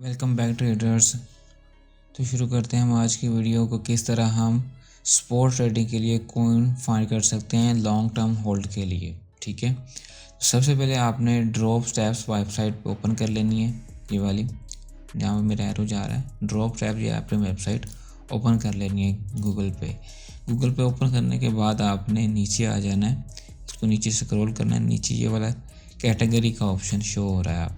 Welcome back traders. तो शुरू करते हैं हम आज की वीडियो को। किस तरह हम स्पॉट ट्रेडिंग के लिए कॉइन फाइंड कर सकते हैं लॉन्ग टर्म होल्ड के लिए। ठीक है, तो सबसे पहले आपने ड्रॉप स्टेप्स वेबसाइट ओपन कर लेनी है। ये वाली जहाँ पे मेरा एरो जा रहा है, ड्रॉप स्टेप्स ये आपने वेबसाइट ओपन कर लेनी है गूगल पे ओपन करने के बाद आपने नीचे आ जाना है। इसको नीचे स्क्रॉल करना है। नीचे ये वाला कैटेगरी का ऑप्शन शो हो रहा है आपको,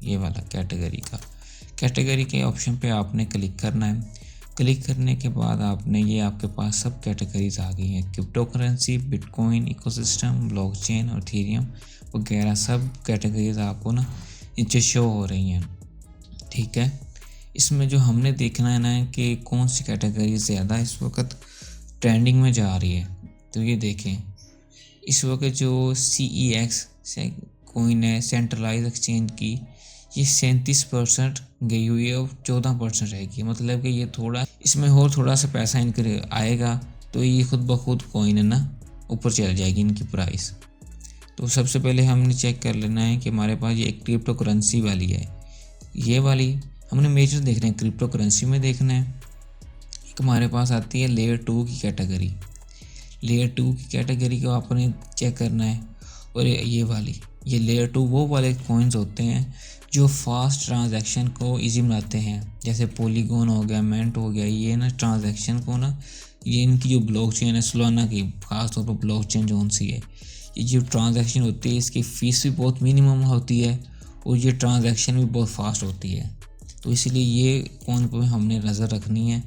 ये वाला कैटेगरी के ऑप्शन पे आपने क्लिक करना है। क्लिक करने के बाद आपने ये आपके पास सब कैटेगरीज आ गई हैं, crypto currency, bitcoin, ecosystem, blockchain और इथेरियम वगैरह सब कैटेगरीज आपको ना नीचे शो हो रही हैं। ठीक है, इसमें जो हमने देखना है ना कि कौन सी कैटेगरी ज़्यादा इस वक्त ट्रेंडिंग में जा रही है। तो ये देखें, इस वक्त जो CEX कॉइन है सेंट्रलाइज एक्सचेंज की, ये 37% गई हुई है और 14% रहेगी। मतलब कि ये थोड़ा इसमें और थोड़ा सा पैसा इनके आएगा तो ये खुद ब खुद कॉइन है ना ऊपर चल जाएगी इनकी प्राइस। तो सबसे पहले हमने चेक कर लेना है कि हमारे पास ये क्रिप्टो करेंसी वाली है। ये वाली हमने मेजर देखना है, क्रिप्टो करेंसी में देखना है। एक हमारे पास आती है लेयर 2 की कैटेगरी। लेयर 2 की कैटेगरी को आपने चेक करना है। और ये लेयर 2 वो वाले कॉइन्स होते हैं जो फास्ट ट्रांजैक्शन को इजी बनाते हैं, जैसे पॉलीगॉन हो गया, मेंट हो गया। ये ना ट्रांजैक्शन को ना, ये इनकी जो ब्लॉकचेन है सोलाना की, खासतौर पर ब्लॉकचेन जो सी है, ये जो ट्रांजैक्शन होती है इसकी फ़ीस भी बहुत मिनिमम होती है और ये ट्रांजैक्शन भी बहुत फास्ट होती है। तो इसलिए ये कॉइन पर हमने नज़र रखनी है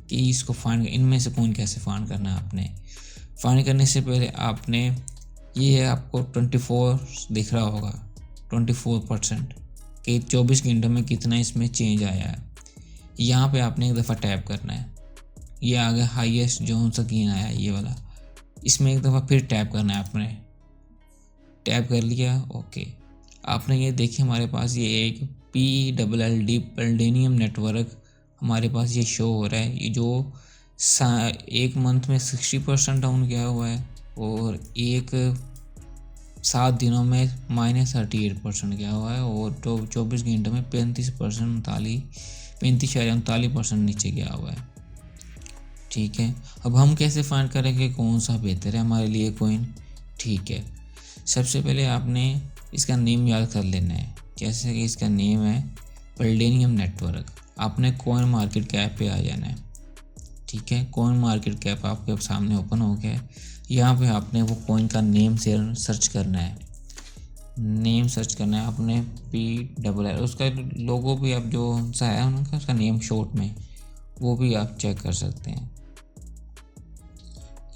कि इसको फाइंड, इनमें से कॉइन कैसे फाइंड करना है। आपने फाइंड करने से पहले आपने ये आपको 24 दिख रहा होगा, 24% कि 24 घंटे में कितना इसमें चेंज आया है। यहाँ पे आपने एक दफ़ा टैप करना है। ये आ गया हाईएस्ट जो सा गेन आया है ये वाला, इसमें एक दफ़ा फिर टैप करना है। आपने टैप कर लिया, ओके। आपने ये देखिए हमारे पास ये एक PLLD पल्डेनियम नेटवर्क हमारे पास ये शो हो रहा है। ये जो एक मंथ में 60% डाउन गया हुआ है और एक 7 दिनों में -38% गया हुआ है और तो 24 घंटे में 35.39% नीचे गया हुआ है। ठीक है, अब हम कैसे फाइंड करेंगे कौन सा बेहतर है हमारे लिए कॉइन। ठीक है, सबसे पहले आपने इसका नेम याद कर लेना है। जैसे कि इसका नेम है पल्डेनियम नेटवर्क। आपने कॉइन मार्केट कैप पे आ जाना है। ठीक है, कॉइन मार्केट कैप आपके सामने ओपन हो गया है। यहाँ पे आपने वो कॉइन का नेम से सर्च करना है। नेम सर्च करना है आपने PLL, उसका लोगो भी आप जो सा है उनका, उसका नेम शॉर्ट में, वो भी आप चेक कर सकते हैं।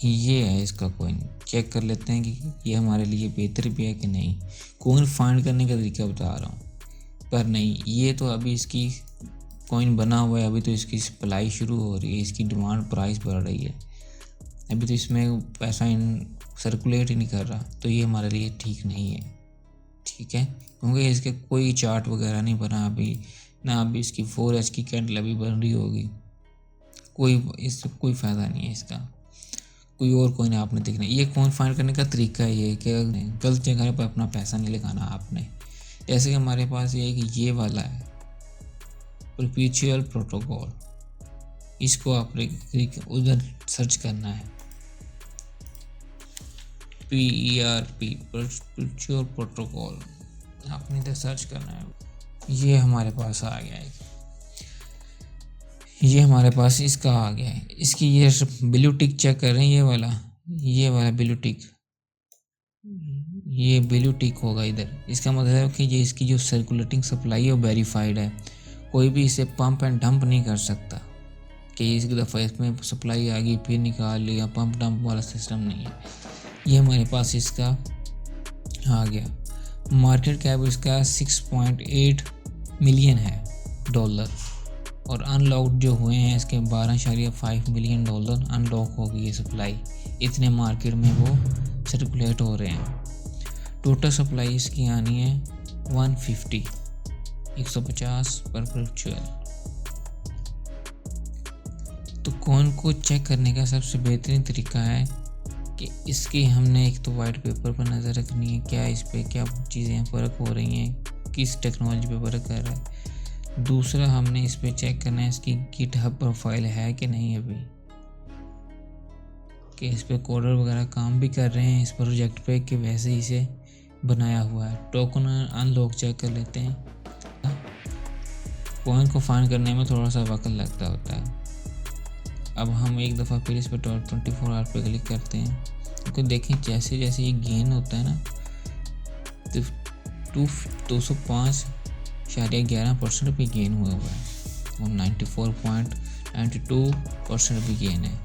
ये है इसका कॉइन, चेक कर लेते हैं कि ये हमारे लिए बेहतर भी है कि नहीं। कॉइन फाइंड करने का तरीका बता रहा हूँ, पर नहीं, ये तो अभी इसकी कॉइन बना हुआ है, अभी तो इसकी सप्लाई शुरू हो रही है, इसकी डिमांड प्राइस बढ़ रही है, अभी तो इसमें पैसा सर्कुलेट ही नहीं कर रहा। तो ये हमारे लिए ठीक नहीं है। ठीक है, क्योंकि इसके कोई चार्ट वगैरह नहीं बना अभी ना, अभी इसकी 4H की कैंडल अभी बन रही होगी, इससे कोई फ़ायदा नहीं है इसका। कोई और कॉइन आपने देखना है। ये कॉइन फाइंड करने का तरीका ये है कि गलत जगह पर अपना पैसा नहीं लगाना आपने। जैसे कि हमारे पास ये वाला है परपेचुअल प्रोटोकॉल, इसको आपने उधर सर्च करना है, PERP परपेचुअल प्रोटोकॉल आपने इधर सर्च करना है। ये हमारे पास आ गया है, ये हमारे पास इसका आ गया है। इसकी ये ब्लू टिक चेक कर रहे हैं, ये वाला ब्लू टिक, ये ब्लू टिक होगा इधर। इसका मतलब है कि ये इसकी जो सर्कुलेटिंग सप्लाई है वो वेरीफाइड है, कोई भी इसे पंप एंड डंप नहीं कर सकता कि इस दफ़ा इसमें सप्लाई आ गई फिर निकाल लिया, पंप डंप वाला सिस्टम नहीं है। ये हमारे पास इसका आ गया। मार्केट कैप इसका 6.8 मिलियन है डॉलर और अनलॉक्ड जो हुए हैं इसके 12.5 मिलियन डॉलर अनलॉक हो गई है सप्लाई। इतने मार्केट में वो सर्कुलेट हो रहे हैं। टोटल सप्लाई इसकी आनी है 150 पर परपेचुअल। तो कॉइन को चेक करने का सबसे बेहतरीन तरीका है कि इसकी हमने एक तो वाइट पेपर पर नज़र रखनी है, क्या इस पर क्या चीज़ें फ़र्क हो रही हैं, किस टेक्नोलॉजी पे वर्क कर रहा है। दूसरा हमने इस पे चेक करना है इसकी गिटहब प्रोफाइल है कि नहीं अभी, कि इस पे कोडर वगैरह काम भी कर रहे हैं इस प्रोजेक्ट पे कि वैसे ही इसे बनाया हुआ है। टोकन अनलॉक चेक कर लेते हैं। कॉइन को फाइंड करने में थोड़ा सा वक्त लगता होता है। अब हम एक दफ़ा फिर इस पर 24 आवर पे क्लिक करते हैं, क्योंकि देखें जैसे जैसे ये गेन होता है ना तो 205.11% भी गेन हुआ है और 94.92% भी गेन है।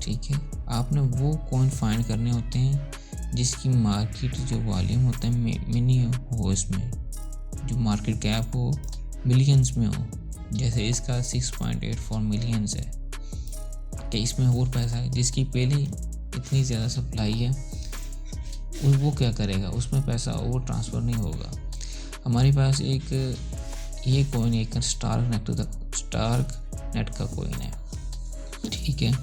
ठीक है, आपने वो कॉइन फाइंड करने होते हैं जिसकी मार्केट जो वॉल्यूम होता है मिनी हो, इसमें जो मार्केट कैप हो मिलियंस में हो। जैसे इसका 6.84 मिलियंस है कि इसमें और पैसा है, जिसकी पहले इतनी ज़्यादा सप्लाई है वो क्या करेगा, उसमें पैसा और ट्रांसफ़र नहीं होगा। हमारे पास एक ये कॉइन एक स्टार्क नेट का कॉइन है। ठीक है,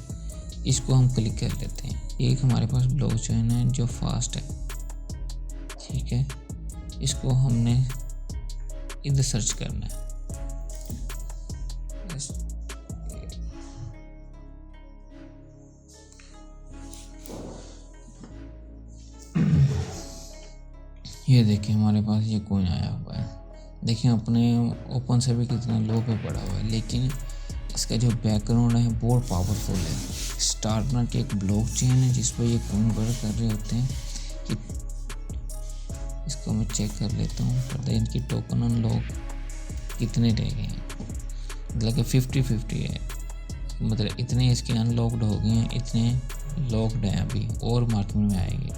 इसको हम क्लिक कर लेते हैं। एक हमारे पास ब्लॉकचेन है जो फास्ट है। ठीक है, इसको हमने इधर सर्च करना है। ये देखिए हमारे पास ये कॉइन आया हुआ है। देखिए अपने ओपन से भी कितना लो पे पड़ा हुआ है, लेकिन इसका जो बैकग्राउंड है बहुत पावरफुल है। स्टारकनेट की एक ब्लॉकचेन है जिस पर ये कॉइन वर्क कर रहे होते हैं। कि इसको मैं चेक कर लेता हूँ, पता है इनकी टोकन अनलॉक कितने रह गए हैं। मतलब कि 50-50 है, मतलब इतने इसके अनलॉक्ड हो गए हैं, इतने लॉक्ड हैं अभी और मार्केट में आएंगे।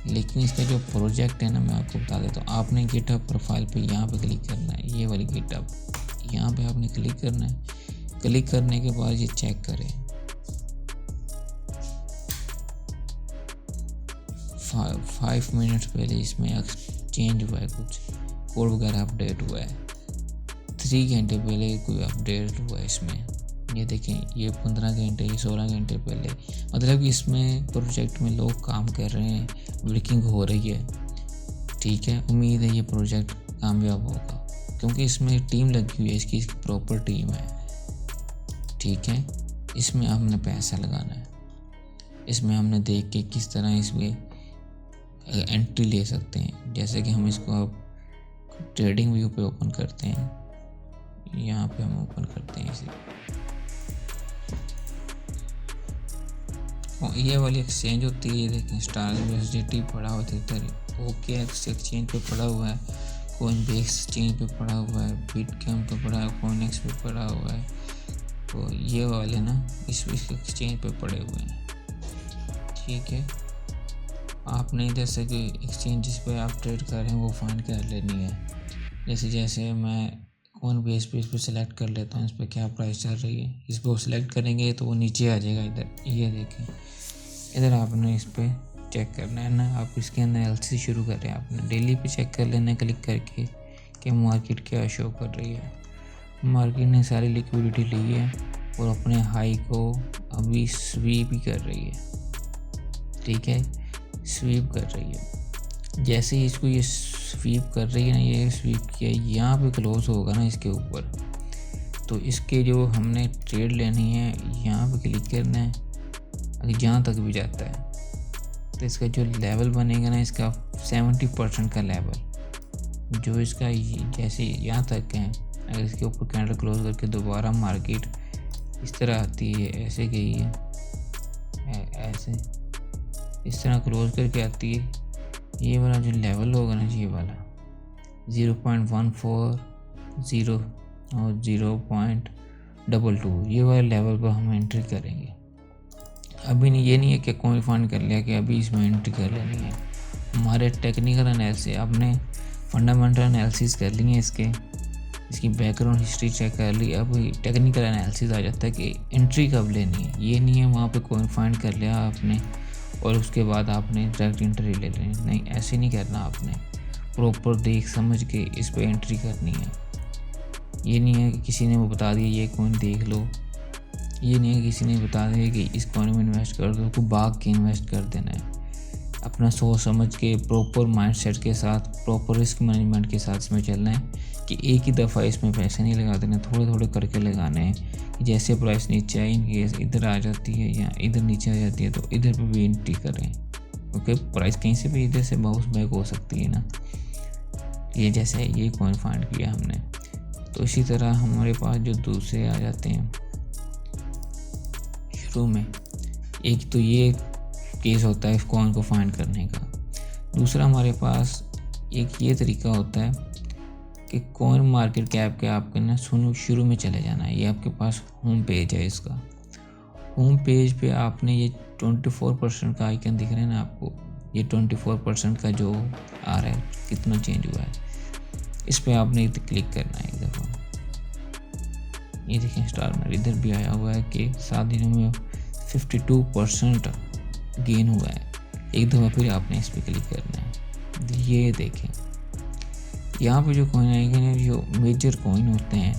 लेकिन इसका जो प्रोजेक्ट है ना, मैं आपको बता देता हूँ। आपने गिटहब प्रोफाइल पे यहाँ पे क्लिक करना है, ये वाली गिटहब यहाँ पे आपने क्लिक करना है। क्लिक करने के बाद ये चेक करें 5 मिनट पहले इसमें चेंज हुआ है, कुछ कोड वगैरह अपडेट हुआ है। 3 घंटे पहले कोई अपडेट हुआ है इसमें। ये देखें ये 15 घंटे, ये 16 घंटे पहले। मतलब कि इसमें प्रोजेक्ट में लोग काम कर रहे हैं, वर्किंग हो रही है। ठीक है, उम्मीद है ये प्रोजेक्ट कामयाब होगा, क्योंकि इसमें टीम लगी हुई है, इसकी प्रॉपर टीम है। ठीक है, इसमें हमने पैसा लगाना है। इसमें हमने देख के किस तरह इसमें एंट्री ले सकते हैं। जैसे कि हम इसको अब ट्रेडिंग व्यू पे ओपन करते हैं, यहाँ पे हम ओपन करते हैं इसे। और ये वाली एक्सचेंज होती है, ये देखें स्टार यूएसडीटी पड़ा हुआ था इधर, ओके एक्सचेंज पे पड़ा हुआ है, कोइनबेस एक्सचेंज पे पड़ा हुआ है, बिटकॉइन पे पड़ा है, कॉइनएक्स पे पड़ा हुआ है। तो ये वाले ना इस एक्सचेंज पे पड़े हुए हैं। ठीक है, आपने जैसे कि एक्सचेंज जिस पे आप ट्रेड कर रहे हैं वो फाइंड कर लेनी है। जैसे मैं कॉइनबेस पे इस पर सेलेक्ट कर लेता हूँ, इस पर क्या प्राइस चल रही है। इस पर सेलेक्ट करेंगे तो वो नीचे आ जाएगा इधर। ये देखें इधर आपने इस पर चेक करना है ना, आप इसके अंदर एनालिसिस शुरू कर रहे हैं। आपने डेली पे चेक कर लेना है क्लिक करके कि मार्केट क्या शो कर रही है। मार्केट ने सारी लिक्विडिटी ली है और अपने हाई को अभी स्वीप ही कर रही है। ठीक है, स्वीप कर रही है। जैसे ही इसको ये स्वीप कर रही है ना, ये स्वीप किया यहाँ पे क्लोज होगा ना इसके ऊपर, तो इसके जो हमने ट्रेड लेनी है यहाँ पे क्लिक करना है। अगर जहाँ तक भी जाता है तो इसका जो लेवल बनेगा ना, इसका 70% का लेवल जो इसका जैसे यहाँ तक है, अगर इसके ऊपर कैंडल क्लोज करके दोबारा मार्केट इस तरह आती है, ऐसे गई है, ऐसे इस तरह क्लोज करके आती है, ये वाला जो लेवल होगा ना, ये वाला 0.140 और 0.22 ये वाले लेवल पर हम एंट्री करेंगे। अभी नहीं, ये नहीं है कि कोई फाइंड कर लिया कि अभी इसमें एंट्री कर लेनी है। हमारे टेक्निकल एनालिसिस, आपने फंडामेंटल एनालिसिस कर ली है, इसकी बैकग्राउंड हिस्ट्री चेक कर ली। अब टेक्निकल एनालिसिस आ जाता है कि एंट्री कब लेनी है। ये नहीं है वहाँ पे कोई फाइंड कर लिया आपने और उसके बाद आपने डायरेक्ट एंट्री ले लेनी, नहीं ऐसे नहीं करना। आपने प्रॉपर देख समझ के इस पर एंट्री करनी है। ये नहीं है कि किसी ने वो बता दिया ये कॉइन देख लो, ये नहीं है किसी ने बता दिया कि इस कॉइन में इन्वेस्ट कर दो, तो भाग के इन्वेस्ट कर देना है। अपना सोच समझ के प्रॉपर माइंडसेट के साथ, प्रॉपर रिस्क मैनेजमेंट के साथ इसमें चलना है कि एक ही दफ़ा इसमें पैसे नहीं लगा देना, थोड़े थोड़े करके लगाने हैं। जैसे प्राइस नीचे आई, इन केस इधर आ जाती है या इधर नीचे आ जाती है तो इधर पे भी एंट्री करें, क्योंकि प्राइस कहीं से भी इधर से बाउंस बैक हो सकती है ना। ये जैसे ये कॉइन फाइंड किया हमने, तो इसी तरह हमारे पास जो दूसरे आ जाते हैं शुरू में, एक तो ये केस होता है इस कॉइन को फाइंड करने का। दूसरा हमारे पास एक ये तरीका होता है कि कॉइन मार्केट कैप के आपके ना शुरू में चले जाना है। ये आपके पास होम पेज है, इसका होम पेज पे आपने ये 24% का आइकन दिख रहा है ना आपको, ये 24% का जो आ रहा है कितना चेंज हुआ है, इस पर आपने क्लिक करना है एक दफ़ा। ये देखें स्टार में इधर भी आया हुआ है कि 7 दिनों में 52% गेन हुआ है। एक दफ़ा फिर आपने इस पर क्लिक करना है। ये देखें यहाँ पे जो कॉइन आएंगे ना, जो मेजर कॉइन होते हैं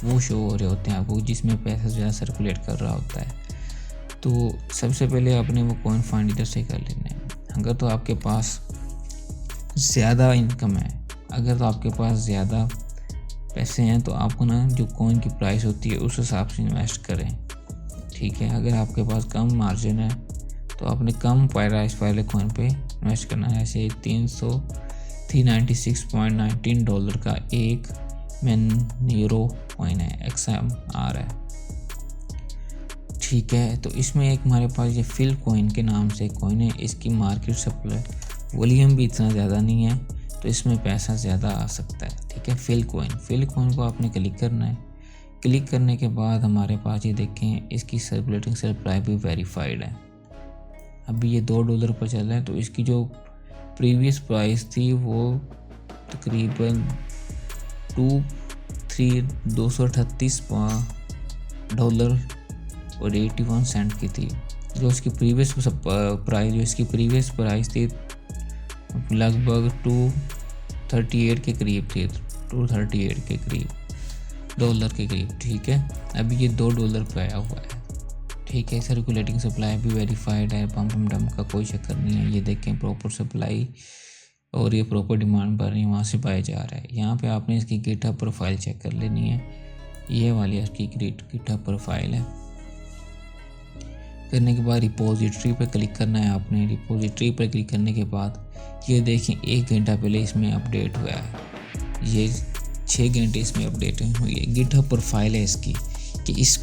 वो शो हो रहे होते हैं आपको, जिसमें पैसा ज़्यादा सर्कुलेट कर रहा होता है। तो सबसे पहले आपने वो कॉइन फाइंड इधर से कर लेना है। अगर तो आपके पास ज़्यादा इनकम है, अगर तो आपके पास ज़्यादा पैसे हैं तो आपको ना जो कॉइन की प्राइस होती है उस हिसाब से इन्वेस्ट करें, ठीक है। अगर आपके पास कम मार्जिन है तो आपने कम प्राइस वाले कॉइन पे इन्वेस्ट करना है। ऐसे 396.19 डॉलर का एक यूरो कॉइन है, XMR है, ठीक है। तो इसमें एक हमारे पास ये फिल कॉइन के नाम से कॉइन है, इसकी मार्केट सप्लाई वॉल्यूम भी इतना ज़्यादा नहीं है, तो इसमें पैसा ज़्यादा आ सकता है, ठीक है। फिल कॉइन को आपने क्लिक करना है। क्लिक करने के बाद हमारे पास ये देखें इसकी सर्कुलेटिंग सप्लाई भी वेरीफाइड है। अभी ये $2 पर चल रहा है, तो इसकी जो प्रीवियस प्राइस थी वो तकरीबन $238.81 की थी। जो इसकी प्रीवियस प्राइस थी लगभग 238 के करीब थी, 238 के करीब डॉलर के करीब, ठीक है। अभी ये $2 पे आया हुआ है, ठीक है। सर्कुलेटिंग सप्लाई भी वेरीफाइड है, पम्प डंप का कोई चक्कर नहीं है। ये देखें प्रॉपर सप्लाई और ये प्रॉपर डिमांड बढ़ रही है, वहाँ से पाया जा रहा है। यहाँ पे आपने इसकी गिटहब प्रोफाइल चेक कर लेनी है, ये वाली इसकी गिटहब प्रोफाइल है। करने के बाद रिपोजिटरी पर क्लिक करना है आपने। रिपोजिटरी पर क्लिक करने के बाद ये देखें 1 घंटा पहले इसमें अपडेट हुआ है, ये 6 घंटे इसमें अपडेट हुई है। गिटहब प्रोफाइल है इसकी कि इस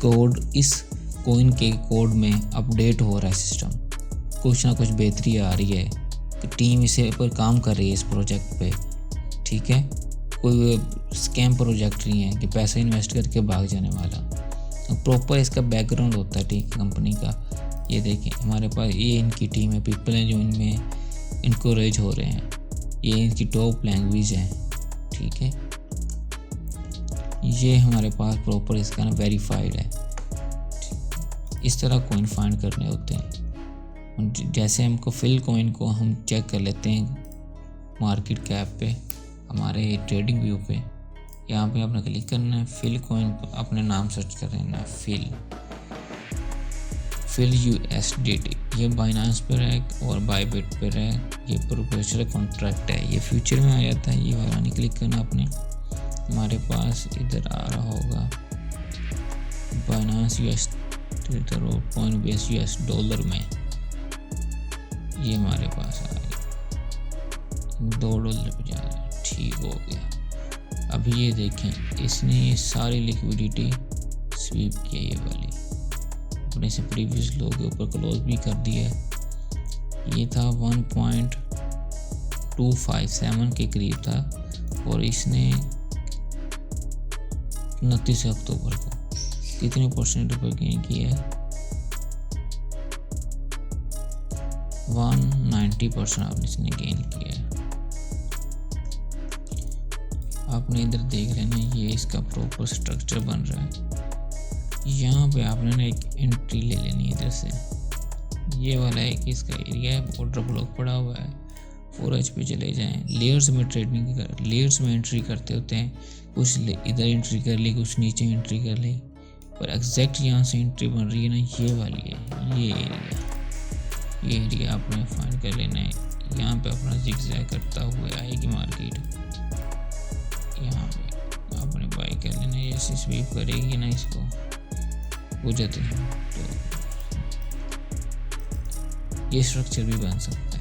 कॉइन के कोड में अपडेट हो रहा है सिस्टम, कुछ ना कुछ बेहतरी आ रही है, टीम इसे पर काम कर रही है इस प्रोजेक्ट पे, ठीक है। कोई स्कैम प्रोजेक्ट नहीं है कि पैसा इन्वेस्ट करके भाग जाने वाला, प्रॉपर इसका बैकग्राउंड होता है, ठीक है, कंपनी का। ये देखें हमारे पास ये इनकी टीम है, पीपल हैं जो इनमें इनकरेज हो रहे हैं, ये इनकी टॉप लैंग्वेज है, ठीक है। ये हमारे पास प्रॉपर इसका ना वेरीफाइड है। इस तरह कॉइन फाइंड करने होते हैं। जैसे हमको फिल कॉइन को हम चेक कर लेते हैं मार्केट कैप पे, हमारे ट्रेडिंग व्यू पे, यहाँ पे आपने क्लिक करना है। फिल कॉइन अपने नाम सर्च कर लेना है, फिल USDT। ये बाइनांस पर है और बायबिट पर है, ये प्रोफेशनल कॉन्ट्रैक्ट है, ये फ्यूचर में आ जाता है। ये वाला नहीं क्लिक करना आपने, हमारे पास इधर आ रहा होगा Binance US coin base US dollar में, ये हमारे पास आ गया $2 पे जा रहा है, ठीक हो गया। अभी ये देखें इसने ये सारी लिक्विडिटी स्वीप की है, ये वाली अपने से प्रीवियस लो के ऊपर क्लोज भी कर दिया है। ये था 1.257 के करीब था और इसने 29 अक्टूबर को कितने परसेंट पर गेन किया है, 190% आपने इसने गेन किया है। आपने इधर देख लेना, ये इसका प्रॉपर स्ट्रक्चर बन रहा है। यहाँ पे आपने ना एक एंट्री ले लेनी है इधर से, ये वाला एक इसका एरिया है, ऑर्डर ब्लॉक पड़ा हुआ है, 4H पे चले जाएं। लेयर्स में लेयर्स में एंट्री करते होते हैं, कुछ इधर एंट्री कर ली, कुछ नीचे एंट्री कर ली, पर एग्जैक्ट यहाँ से एंट्री बन रही है ना, ये वाली है, ये एरिया आपने फाइंड कर लेना है। यहाँ पे अपना जिगजैग करता हुआ आएगी मार्केट। यहाँ पे आपने बाई कर लेना, जैसे स्वीप करेगी ना इसको हो जाते हैं, तो ये स्ट्रक्चर भी बन सकता है।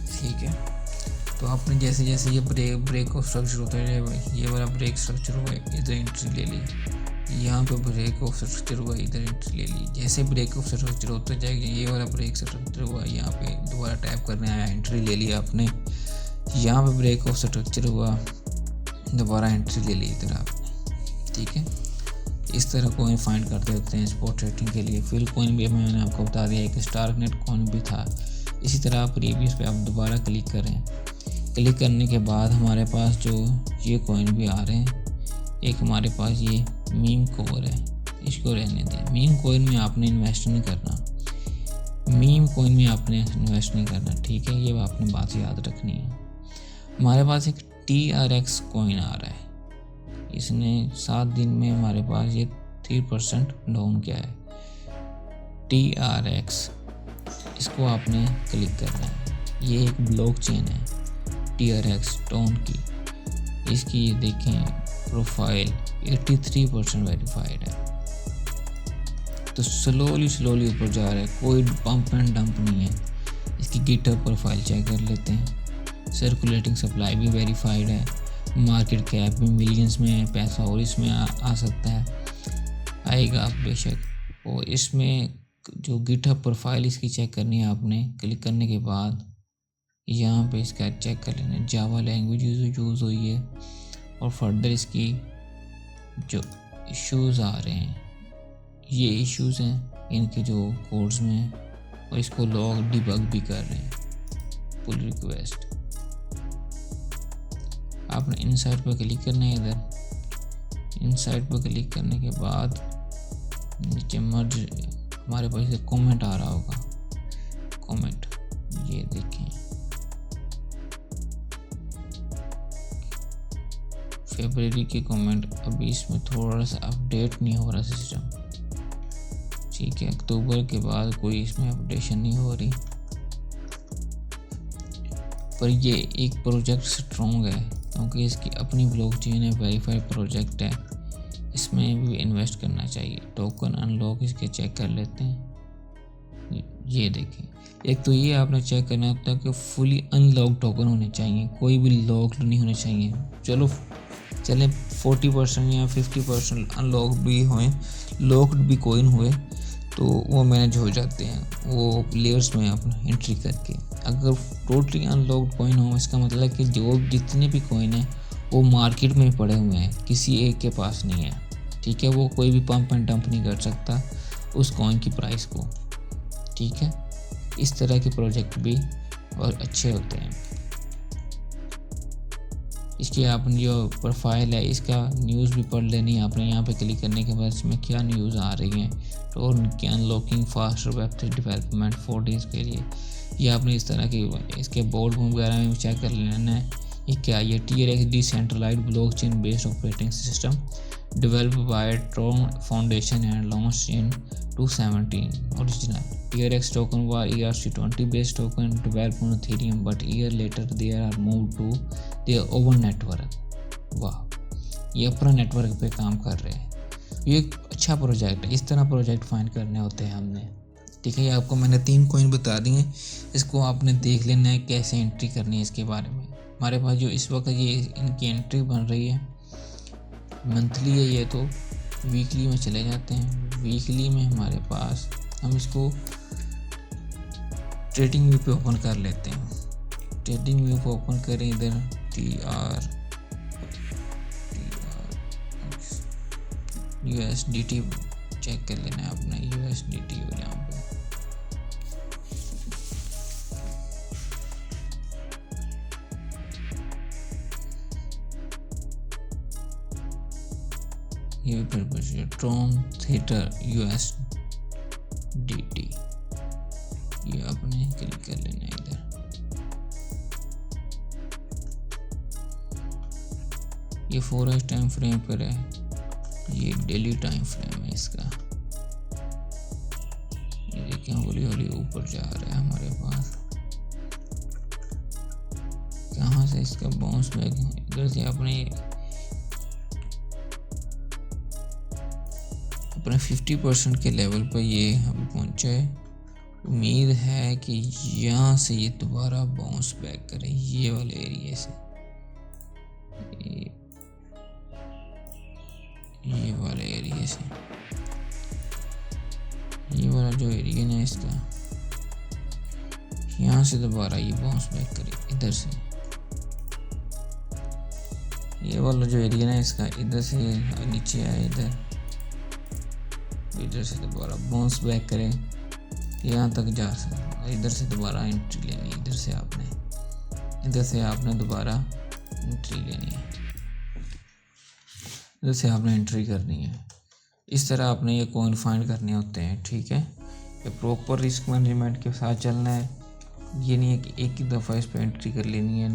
ठीक है, तो आपने जैसे जैसे ये ब्रेक ऑफ स्ट्रक्चर होता है, ये वाला ब्रेक स्ट्रक्चर हुआ इधर एंट्री ले ली, यहाँ पे ब्रेक ऑफ स्ट्रक्चर हुआ इधर एंट्री ले ली। जैसे ब्रेक ऑफ स्ट्रक्चर होता जाएगा, ये वाला ब्रेक स्ट्रक्चर हुआ, यहाँ पे दोबारा टैप करने आया, एंट्री ले ली आपने। यहाँ पे ब्रेक ऑफ स्ट्रक्चर हुआ, दोबारा एंट्री ले ली इधर आपने। ठीक है, इस तरह कॉइन फाइंड करते होते हैं स्पॉट ट्रेडिंग के लिए। फिल कॉइन भी मैंने आपको बता दिया, एक स्टारनेट कॉइन भी था। इसी तरह आप प्रीवियस पे आप दोबारा क्लिक करें। क्लिक करने के बाद हमारे पास जो ये कॉइन भी आ रहे हैं, एक हमारे पास ये मीम कोर है, इसको रहने दें। मीम कॉइन में आपने इन्वेस्ट नहीं करना, मीम कॉइन में आपने इन्वेस्ट नहीं करना। ठीक है, ये आपने बात याद रखनी है। हमारे पास एक TRX कॉइन आ रहा है, इसने 7 दिन में हमारे पास ये 3% डाउन किया है। TRX, इसको आपने क्लिक करना है। ये एक ब्लॉकचेन है TRX टोन की, इसकी ये देखें प्रोफाइल 83% वेरीफाइड है। तो स्लोली ऊपर जा रहा है, कोई पंप एंड डंप नहीं है। इसकी गिटहब प्रोफाइल चेक कर लेते हैं। सर्कुलेटिंग सप्लाई भी वेरीफाइड है, मार्केट कैप भी मिलियंस में है, पैसा और इसमें आ सकता है, आएगा बेशक। और इसमें जो गिटहब प्रोफाइल इसकी चेक करनी है आपने। क्लिक करने के बाद यहाँ पे इसका चेक कर लेना, जावा लैंग्वेज यूज़ हुई है, और फर्दर इसकी जो इश्यूज़ आ रहे हैं, ये इश्यूज़ हैं इनके जो कोड्स में, और इसको लॉग डिबग भी कर रहे हैं। पुल रिक्वेस्ट आपने इनसाइड पर क्लिक करना है। इधर इनसाइड पर क्लिक करने के बाद नीचे मर्ज, हमारे पास एक कमेंट आ रहा होगा, कमेंट ये देखें, फरवरी के कमेंट। अभी इसमें थोड़ा सा अपडेट नहीं हो रहा सिस्टम। ठीक है, अक्टूबर के बाद कोई इसमें अपडेशन नहीं हो रही, पर ये एक प्रोजेक्ट स्ट्रॉन्ग है क्योंकि इसकी अपनी ब्लॉकचेन है, वेरीफाइड प्रोजेक्ट है, इसमें भी इन्वेस्ट करना चाहिए। टोकन अनलॉक इसके चेक कर लेते हैं। ये देखें, एक तो ये आपने चेक करना होता है कि फुली अनलॉक टोकन होने चाहिए, कोई भी लॉक्ड नहीं होने चाहिए। चले 40% या 50% अनलॉक भी हुए, लॉक्ड भी कॉइन हुए तो वो मैनेज हो जाते हैं, वो लेयर्स में अपना एंट्री करके। अगर टोटली अनलॉक्ड कॉइन हो, इसका मतलब है कि जो जितने भी कॉइन हैं वो मार्केट में पड़े हुए हैं, किसी एक के पास नहीं है। ठीक है, वो कोई भी पंप एंड डंप नहीं कर सकता उस कॉइन की प्राइस को। ठीक है, इस तरह के प्रोजेक्ट भी और अच्छे होते हैं। इसकी आपने जो प्रोफाइल है इसका न्यूज़ भी पढ़ लेनी है आपने। यहाँ पे क्लिक करने के बाद इसमें क्या न्यूज़ आ रही हैं, तो उनकी unlocking faster web development 4 days के लिए, ये आपने इस तरह की इसके बोर्ड वगैरह में चेक कर लेना है। ये क्या, ये TRX decentralised blockchain based operating system developed by Tron Foundation and launched in 2017. Original TRX token was ERC20 based token developed on Ethereum, but a year later they are moved to their own network. वाह, ये अपना network पे काम कर रहे हैं। ये एक अच्छा प्रोजेक्ट है, इस तरह प्रोजेक्ट फाइंड करने होते हैं हमने। ठीक है, ये आपको मैंने 3 कॉइन बता दिए हैं, इसको आपने देख लेना है कैसे एंट्री करनी है इसके बारे में। हमारे पास जो इस वक्त ये इनकी एंट्री बन रही है मंथली है, ये तो वीकली में चले जाते हैं। वीकली में हमारे पास हम इसको ट्रेडिंग व्यू पे ओपन कर लेते हैं। ट्रेडिंग व्यू को ओपन करें, इधर USDT चेक कर लेना है अपना, USDT हो यहाँ पे। ये फिर ट्रॉन थिएटर USDT, ये आपने क्लिक कर लेना है इधर। ये 4 आवर्स टाइम फ्रेम पर है, ये डेली टाइम फ्रेम है इसका। ये देखिए हौली हौली ऊपर जा रहा है हमारे पास। कहाँ से इसका बाउंस बैक, इधर से अपने 50% के लेवल पर ये हम पहुँचा है। उम्मीद है कि यहाँ से ये दोबारा बाउंस बैक करे, ये वाले एरिया से, ये वाले एरिया से, ये वाला जो एरिया है इसका, यहाँ से दोबारा ये बाउंस बैक करे इधर से। ये वाला जो एरिया है इसका, इधर से नीचे आए, इधर से दोबारा बाउंस बैक करे, यहाँ तक जा सकते। इधर से दोबारा एंट्री लेनी है, इधर से आपने दोबारा एंट्री लेनी है, इधर से आपने एंट्री करनी है। इस तरह आपने ये कॉइन फाइंड करने होते हैं, ठीक है। ये प्रॉपर रिस्क मैनेजमेंट के साथ चलना है। ये नहीं है कि एक ही दफ़ा इस पर एंट्री कर लेनी है।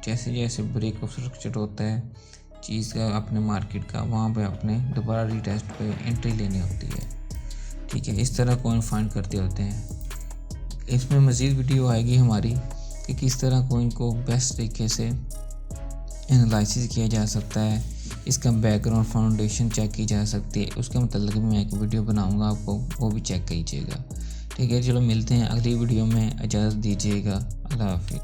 जैसे जैसे ब्रेक ऑफ स्ट्रक्चर होता है चीज़ का अपने मार्केट का, वहाँ पे अपने दोबारा रीटेस्ट पे एंट्री लेनी होती है, ठीक है। इस तरह कॉइन फाइंड करते होते हैं। इसमें मज़ीद वीडियो आएगी हमारी कि किस तरह कॉइन को बेस्ट तरीके से एनालिसिस किया जा सकता है, इसका बैकग्राउंड फाउंडेशन चेक की जा सकती है। उसके मतलब भी मैं एक वीडियो बनाऊंगा, आपको वो भी चेक कीजिएगा, ठीक है। चलो मिलते हैं अगली वीडियो में, इजाज़त दीजिएगा, अल्लाह हाफिज़।